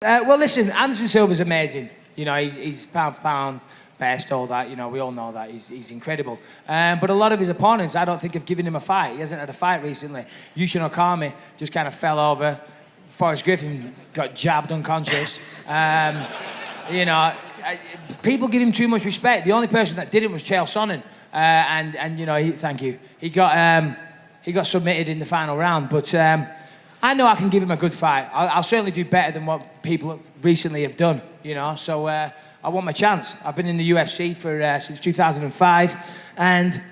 Well, listen, Anderson Silva's amazing. You know, he's pound for pound best, all that. You know, we all know that. He's incredible. But a lot of his opponents, I don't think, have given him a fight. He hasn't had a fight recently. Yushin Okami just kind of fell over. Forrest Griffin got jabbed unconscious. You know, people give him too much respect. The only person that didn't was Chael Sonnen. And you know, thank you. He got submitted in the final round. But I know I can give him a good fight. I'll certainly do better than what people recently have done, you know. So I want my chance. I've been in the UFC since 2005, and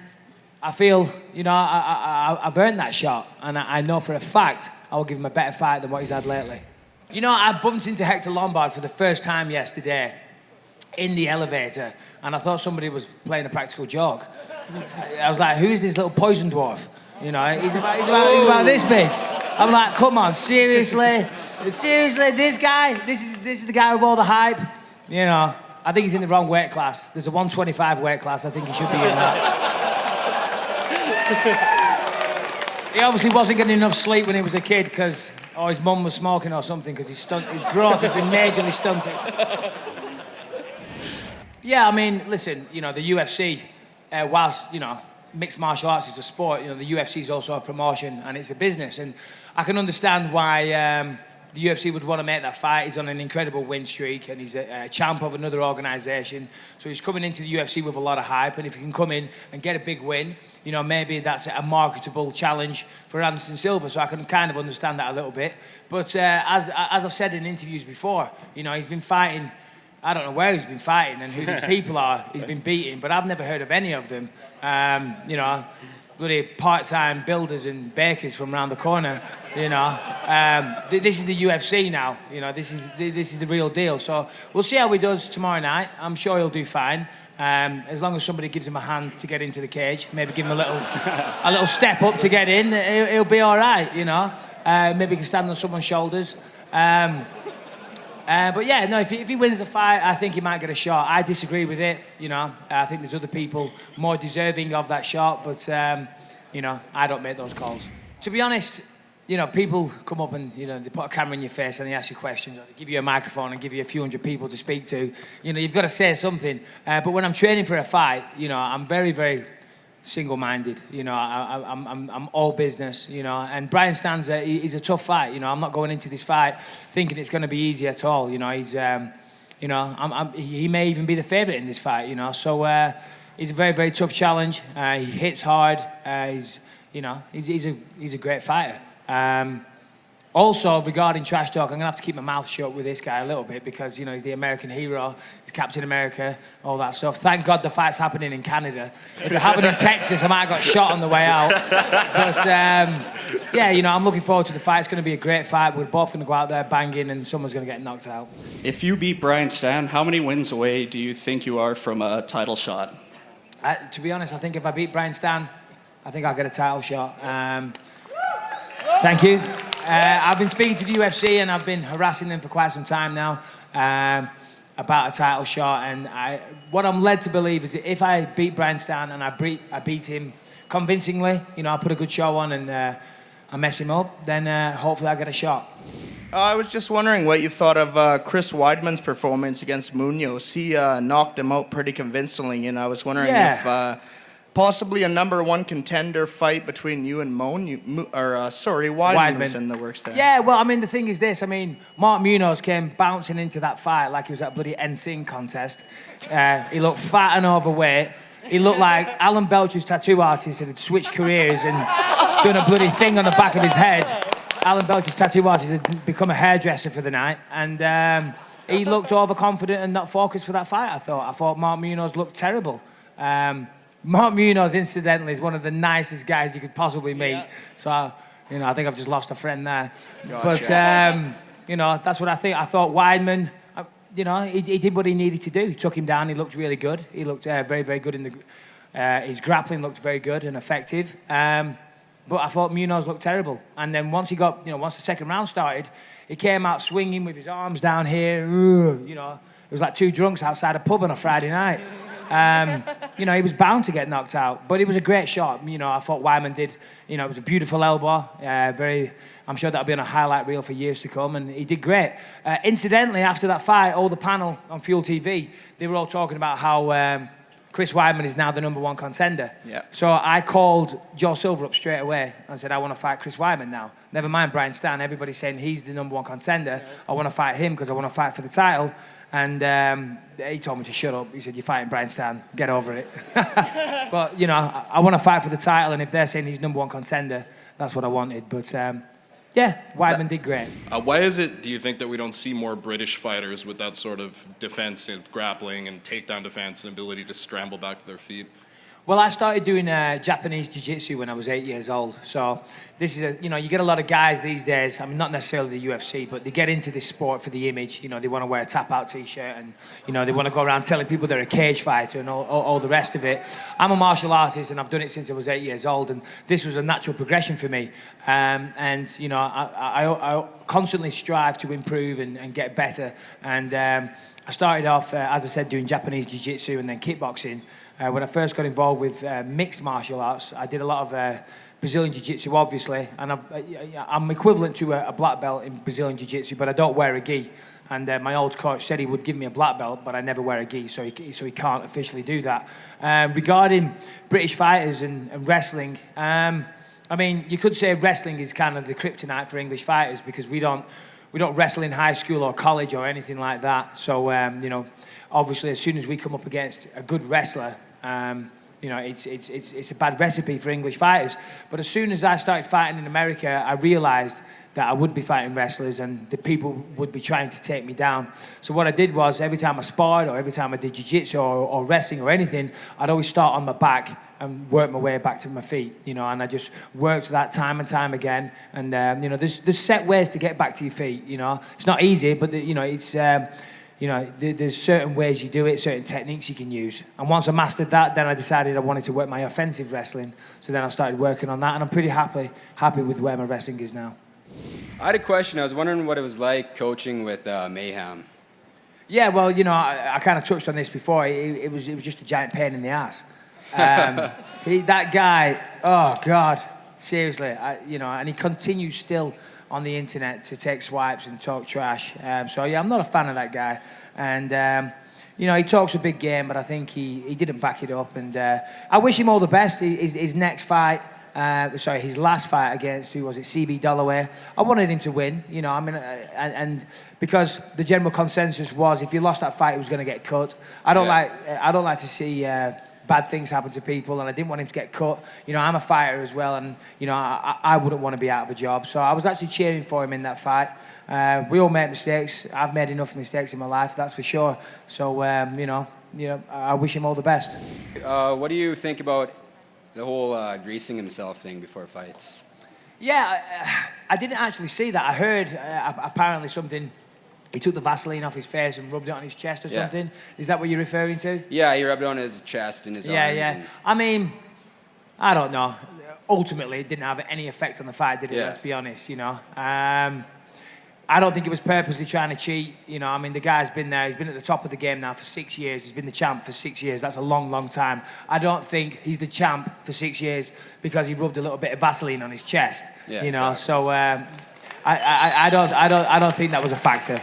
I feel, you know, I've earned that shot, and I know for a fact I will give him a better fight than what he's had lately. You know, I bumped into Hector Lombard for the first time yesterday in the elevator, and I thought somebody was playing a practical joke. I was like, who is this little poison dwarf? You know, he's about this big. I'm like, come on, seriously? Seriously, this guy? This is the guy with all the hype? You know, I think he's in the wrong weight class. There's a 125 weight class. I think he should be in that. He obviously wasn't getting enough sleep when he was a kid because his mum was smoking or something because his growth has been majorly stunted. Yeah, I mean, listen, you know, the UFC, whilst, you know, mixed martial arts is a sport, you know, the UFC is also a promotion and it's a business. And I can understand why the UFC would want to make that fight. He's on an incredible win streak and he's a champ of another organisation. So he's coming into the UFC with a lot of hype. And if he can come in and get a big win, you know, maybe that's a marketable challenge for Anderson Silva. So I can kind of understand that a little bit. But as I've said in interviews before, you know, he's been fighting. I don't know where he's been fighting and who these people are he's been beating, but I've never heard of any of them. You know, bloody part-time builders and bakers from around the corner, you know. This is the UFC now, you know, this is the real deal. So we'll see how he does tomorrow night. I'm sure he'll do fine. As long as somebody gives him a hand to get into the cage, maybe give him a little step up to get in, he'll be all right, you know. Maybe he can stand on someone's shoulders. But yeah, no, if he wins the fight, I think he might get a shot. I disagree with it, you know. I think there's other people more deserving of that shot, but, you know, I don't make those calls. To be honest, you know, people come up and, you know, they put a camera in your face and they ask you questions, or they give you a microphone and give you a few hundred people to speak to. You know, you've got to say something. But when I'm training for a fight, you know, I'm very, very single-minded, you know. I'm all business, you know. And Brian Stann's he's a tough fight, you know. I'm not going into this fight thinking it's going to be easy at all, you know. He's, you know, he may even be the favourite in this fight, you know. So he's a very, very tough challenge. He hits hard. You know, he's a great fighter. Also, regarding trash talk, I'm going to have to keep my mouth shut with this guy a little bit because, you know, he's the American hero, he's Captain America, all that stuff. Thank God the fight's happening in Canada. If it happened in Texas, I might have got shot on the way out. But, yeah, you know, I'm looking forward to the fight. It's going to be a great fight. We're both going to go out there banging and someone's going to get knocked out. If you beat Brian Stann, how many wins away do you think you are from a title shot? To be honest, I think if I beat Brian Stann, I think I'll get a title shot. Thank you. I've been speaking to the UFC and I've been harassing them for quite some time now about a title shot. And what I'm led to believe is that if I beat Brian Stann and I beat him convincingly, you know, I put a good show on and I mess him up, then hopefully I'll get a shot. I was just wondering what you thought of Chris Weidman's performance against Munoz. He knocked him out pretty convincingly, and I was wondering if possibly a #1 contender fight between you and Weidman's in the works there. Yeah, well, I mean, the thing is this. I mean, Mark Munoz came bouncing into that fight like he was at a bloody NSYNC contest. He looked fat and overweight. He looked like Alan Belcher's tattoo artist had switched careers and done a bloody thing on the back of his head. Alan Belcher's tattoo artist had become a hairdresser for the night. And he looked overconfident and not focused for that fight, I thought. I thought Mark Munoz looked terrible. Mark Munoz, incidentally, is one of the nicest guys you could possibly meet. Yeah. So, you know, I think I've just lost a friend there. Gotcha. But, you know, that's what I think. I thought Weidman, you know, he did what he needed to do. He took him down. He looked really good. He looked very, very good in the... his grappling looked very good and effective. But I thought Munoz looked terrible. And then once the second round started, he came out swinging with his arms down here. You know, it was like two drunks outside a pub on a Friday night. You know, he was bound to get knocked out, but it was a great shot. You know, I thought Weidman did, you know, it was a beautiful elbow, very, I'm sure that'll be on a highlight reel for years to come, and he did great. Incidentally, after that fight, all the panel on Fuel TV, they were all talking about how Chris Weidman is now the #1 contender. Yeah. So I called Joe Silver up straight away and said, I want to fight Chris Weidman now. Never mind Brian Stann. Everybody's saying he's the #1 contender. I want to fight him because I want to fight for the title. And he told me to shut up. He said, you're fighting Brian Stann. Get over it. But, you know, I want to fight for the title. And if they're saying he's #1 contender, that's what I wanted. But, yeah, Weidman did great. Why is it, do you think, that we don't see more British fighters with that sort of defensive grappling and takedown defense and ability to scramble back to their feet? Well, I started doing Japanese jiu-jitsu when I was 8 years old. So this is you get a lot of guys these days, I mean, not necessarily the UFC, but they get into this sport for the image. You know, they want to wear a tap-out T-shirt and, you know, they want to go around telling people they're a cage fighter and all the rest of it. I'm a martial artist and I've done it since I was 8 years old, and this was a natural progression for me. And, you know, I constantly strive to improve and get better. And I started off, as I said, doing Japanese jiu-jitsu and then kickboxing. When I first got involved with mixed martial arts, I did a lot of Brazilian Jiu-Jitsu, obviously, and I'm equivalent to a black belt in Brazilian Jiu-Jitsu, but I don't wear a gi. And my old coach said he would give me a black belt, but I never wear a gi, so he can't officially do that. Regarding British fighters and wrestling, I mean, you could say wrestling is kind of the kryptonite for English fighters because we don't wrestle in high school or college or anything like that. So, you know, obviously, as soon as we come up against a good wrestler, you know, it's a bad recipe for English fighters. But as soon as I started fighting in America, I realised that I would be fighting wrestlers and the people would be trying to take me down. So what I did was every time I sparred or every time I did jiu-jitsu or wrestling or anything, I'd always start on my back and work my way back to my feet, you know, and I just worked that time and time again. And, you know, there's set ways to get back to your feet, you know. It's not easy, but, you know, it's... you know, there's certain ways you do it, certain techniques you can use. And once I mastered that, then I decided I wanted to work my offensive wrestling. So then I started working on that, and I'm pretty happy with where my wrestling is now. I had a question. I was wondering what it was like coaching with Mayhem. Yeah, well, you know, I kind of touched on this before. It was just a giant pain in the ass. That guy, oh, God, seriously, you know, and he continues still on the internet to take swipes and talk trash. So, yeah, I'm not a fan of that guy. And, you know, he talks a big game, but I think he didn't back it up. And I wish him all the best. His next fight, his last fight against, who was it, CB Dollaway, I wanted him to win, you know, I mean, and because the general consensus was if he lost that fight, he was going to get cut. I don't like to see... bad things happen to people, and I didn't want him to get cut. You know, I'm a fighter as well, and, you know, I wouldn't want to be out of a job. So I was actually cheering for him in that fight. We all make mistakes. I've made enough mistakes in my life, that's for sure. So, you know, I wish him all the best. What do you think about the whole greasing himself thing before fights? Yeah, I didn't actually see that. I heard apparently something... He took the Vaseline off his face and rubbed it on his chest or something. Is that what you're referring to? Yeah, he rubbed it on his chest and his arms. Yeah. I mean, I don't know. Ultimately, it didn't have any effect on the fight, did it? Yeah. Let's be honest, you know. I don't think it was purposely trying to cheat. You know, I mean, the guy's been there. He's been at the top of the game now for 6 years. He's been the champ for 6 years. That's a long, long time. I don't think he's the champ for 6 years because he rubbed a little bit of Vaseline on his chest. Yeah, you know, sorry. so I don't think that was a factor.